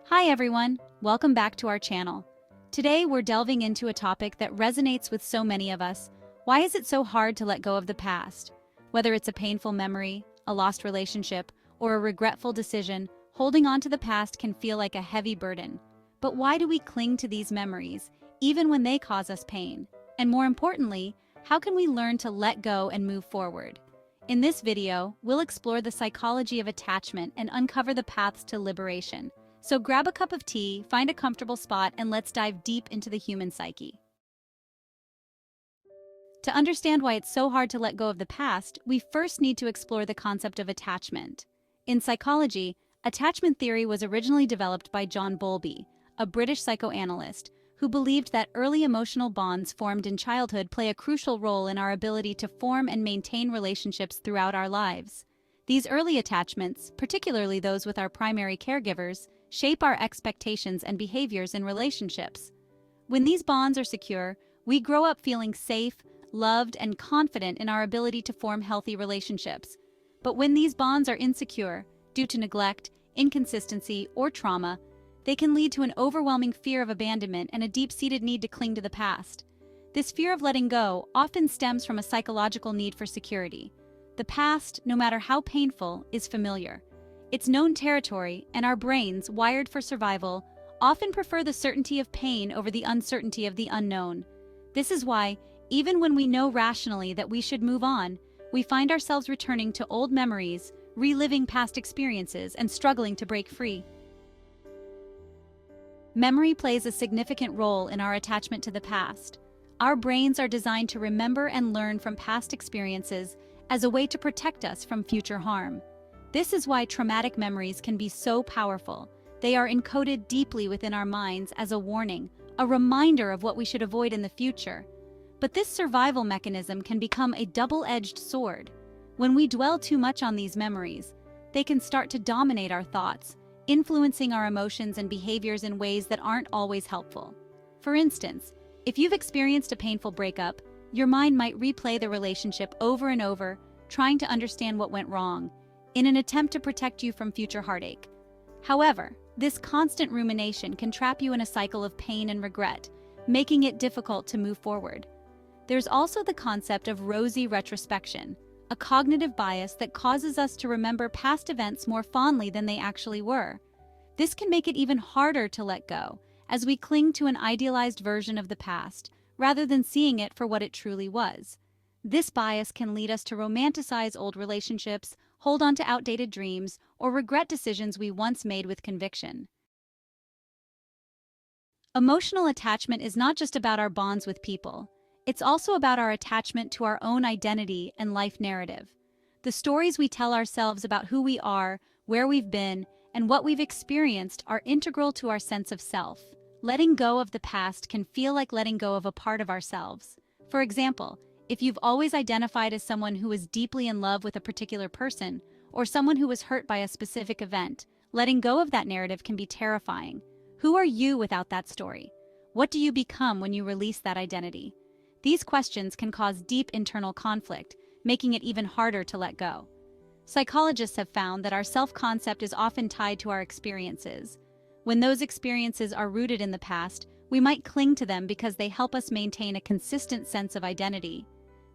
Hi everyone, welcome back to our channel. Today we're delving into a topic that resonates with so many of us. Why is it so hard to let go of the past? Whether it's a painful memory, a lost relationship, or a regretful decision, holding on to the past can feel like a heavy burden. But why do we cling to these memories, even when they cause us pain? And more importantly, how can we learn to let go and move forward? In this video, we'll explore the psychology of attachment and uncover the paths to liberation. So grab a cup of tea, find a comfortable spot, and let's dive deep into the human psyche. To understand why it's so hard to let go of the past, we first need to explore the concept of attachment. In psychology, attachment theory was originally developed by John Bowlby, a British psychoanalyst, who believed that early emotional bonds formed in childhood play a crucial role in our ability to form and maintain relationships throughout our lives. These early attachments, particularly those with our primary caregivers, shape our expectations and behaviors in relationships. When these bonds are secure, we grow up feeling safe, loved, and confident in our ability to form healthy relationships. But when these bonds are insecure, due to neglect, inconsistency, or trauma, they can lead to an overwhelming fear of abandonment and a deep-seated need to cling to the past. This fear of letting go often stems from a psychological need for security. The past, no matter how painful, is familiar. It's known territory, and our brains, wired for survival, often prefer the certainty of pain over the uncertainty of the unknown. This is why, even when we know rationally that we should move on, we find ourselves returning to old memories, reliving past experiences, and struggling to break free. Memory plays a significant role in our attachment to the past. Our brains are designed to remember and learn from past experiences as a way to protect us from future harm. This is why traumatic memories can be so powerful. They are encoded deeply within our minds as a warning, a reminder of what we should avoid in the future. But this survival mechanism can become a double-edged sword. When we dwell too much on these memories, they can start to dominate our thoughts, influencing our emotions and behaviors in ways that aren't always helpful. For instance, if you've experienced a painful breakup, your mind might replay the relationship over and over, trying to understand what went wrong, in an attempt to protect you from future heartache. However, this constant rumination can trap you in a cycle of pain and regret, making it difficult to move forward. There's also the concept of rosy retrospection, a cognitive bias that causes us to remember past events more fondly than they actually were. This can make it even harder to let go, as we cling to an idealized version of the past, rather than seeing it for what it truly was. This bias can lead us to romanticize old relationships, hold on to outdated dreams, or regret decisions we once made with conviction. Emotional attachment is not just about our bonds with people. It's also about our attachment to our own identity and life narrative. The stories we tell ourselves about who we are, where we've been, and what we've experienced are integral to our sense of self. Letting go of the past can feel like letting go of a part of ourselves. For example, if you've always identified as someone who is deeply in love with a particular person, or someone who was hurt by a specific event, letting go of that narrative can be terrifying. Who are you without that story? What do you become when you release that identity? These questions can cause deep internal conflict, making it even harder to let go. Psychologists have found that our self-concept is often tied to our experiences. When those experiences are rooted in the past, we might cling to them because they help us maintain a consistent sense of identity.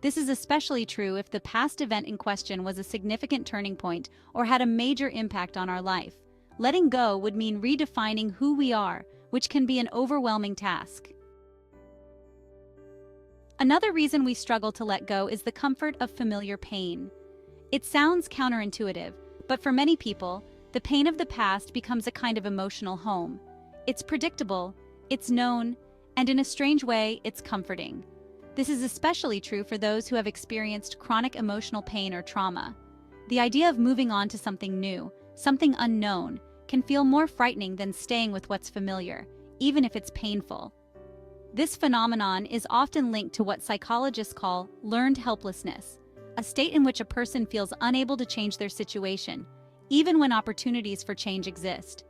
This is especially true if the past event in question was a significant turning point or had a major impact on our life. Letting go would mean redefining who we are, which can be an overwhelming task. Another reason we struggle to let go is the comfort of familiar pain. It sounds counterintuitive, but for many people, the pain of the past becomes a kind of emotional home. It's predictable, it's known, and in a strange way, it's comforting. This is especially true for those who have experienced chronic emotional pain or trauma. The idea of moving on to something new, something unknown, can feel more frightening than staying with what's familiar, even if it's painful. This phenomenon is often linked to what psychologists call learned helplessness, a state in which a person feels unable to change their situation, even when opportunities for change exist.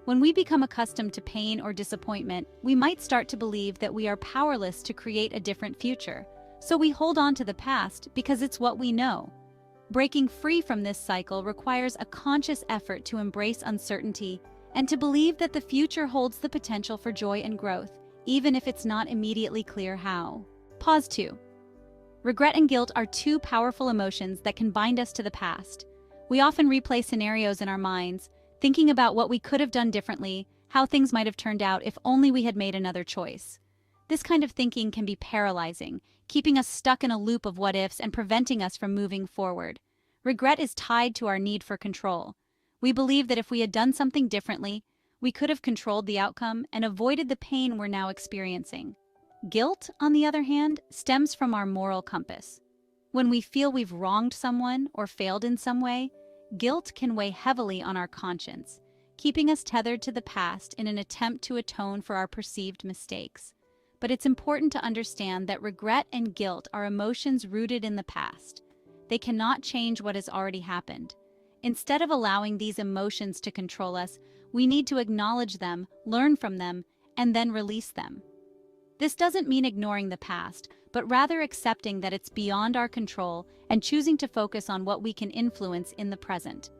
When we become accustomed to pain or disappointment, we might start to believe that we are powerless to create a different future, so we hold on to the past because it's what we know. Breaking free from this cycle requires a conscious effort to embrace uncertainty, and to believe that the future holds the potential for joy and growth, even if it's not immediately clear how. Pause 2. Regret and guilt are two powerful emotions that can bind us to the past. We often replay scenarios in our minds, thinking about what we could have done differently, how things might have turned out if only we had made another choice. This kind of thinking can be paralyzing, keeping us stuck in a loop of what-ifs and preventing us from moving forward. Regret is tied to our need for control. We believe that if we had done something differently, we could have controlled the outcome and avoided the pain we're now experiencing. Guilt, on the other hand, stems from our moral compass. When we feel we've wronged someone or failed in some way, guilt can weigh heavily on our conscience, keeping us tethered to the past in an attempt to atone for our perceived mistakes. But it's important to understand that regret and guilt are emotions rooted in the past. They cannot change what has already happened. Instead of allowing these emotions to control us, we need to acknowledge them, learn from them, and then release them. This doesn't mean ignoring the past, but rather accepting that it's beyond our control and choosing to focus on what we can influence in the present.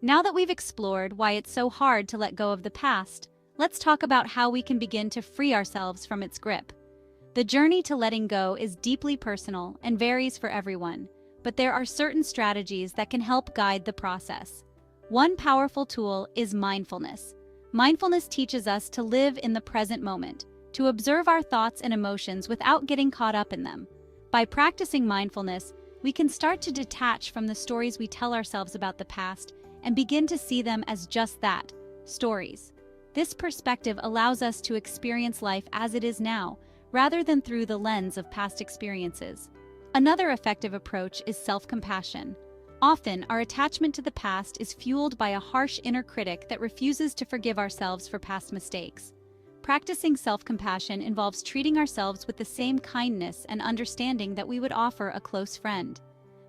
Now that we've explored why it's so hard to let go of the past, let's talk about how we can begin to free ourselves from its grip. The journey to letting go is deeply personal and varies for everyone, but there are certain strategies that can help guide the process. One powerful tool is mindfulness. Mindfulness teaches us to live in the present moment, to observe our thoughts and emotions without getting caught up in them. By practicing mindfulness, we can start to detach from the stories we tell ourselves about the past and begin to see them as just that, stories. This perspective allows us to experience life as it is now, rather than through the lens of past experiences. Another effective approach is self-compassion. Often, our attachment to the past is fueled by a harsh inner critic that refuses to forgive ourselves for past mistakes. Practicing self-compassion involves treating ourselves with the same kindness and understanding that we would offer a close friend.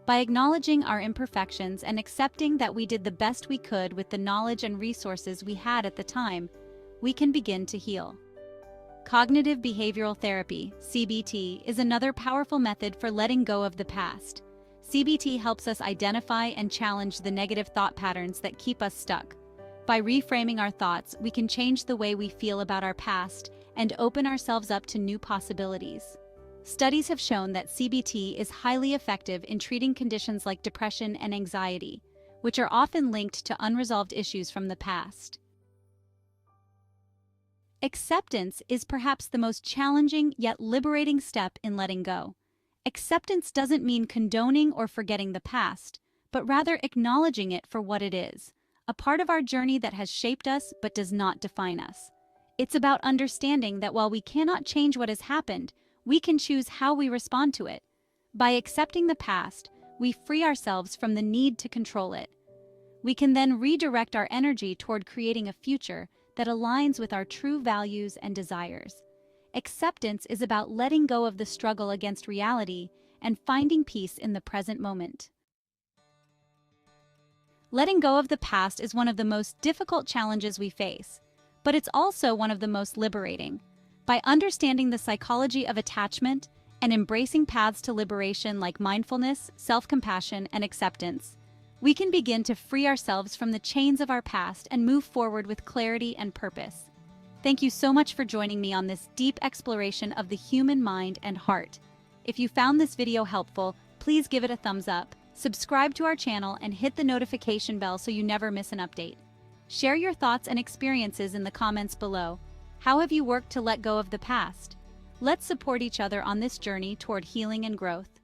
By acknowledging our imperfections and accepting that we did the best we could with the knowledge and resources we had at the time, we can begin to heal. Cognitive behavioral therapy, CBT, is another powerful method for letting go of the past. CBT helps us identify and challenge the negative thought patterns that keep us stuck. By reframing our thoughts, we can change the way we feel about our past and open ourselves up to new possibilities. Studies have shown that CBT is highly effective in treating conditions like depression and anxiety, which are often linked to unresolved issues from the past. Acceptance is perhaps the most challenging yet liberating step in letting go. Acceptance doesn't mean condoning or forgetting the past, but rather acknowledging it for what it is, a part of our journey that has shaped us but does not define us. It's about understanding that while we cannot change what has happened, we can choose how we respond to it. By accepting the past, we free ourselves from the need to control it. We can then redirect our energy toward creating a future that aligns with our true values and desires. Acceptance is about letting go of the struggle against reality and finding peace in the present moment. Letting go of the past is one of the most difficult challenges we face, but it's also one of the most liberating. By understanding the psychology of attachment and embracing paths to liberation like mindfulness, self-compassion, and acceptance, we can begin to free ourselves from the chains of our past and move forward with clarity and purpose. Thank you so much for joining me on this deep exploration of the human mind and heart. If you found this video helpful, please give it a thumbs up, subscribe to our channel, and hit the notification bell so you never miss an update. Share your thoughts and experiences in the comments below. How have you worked to let go of the past? Let's support each other on this journey toward healing and growth.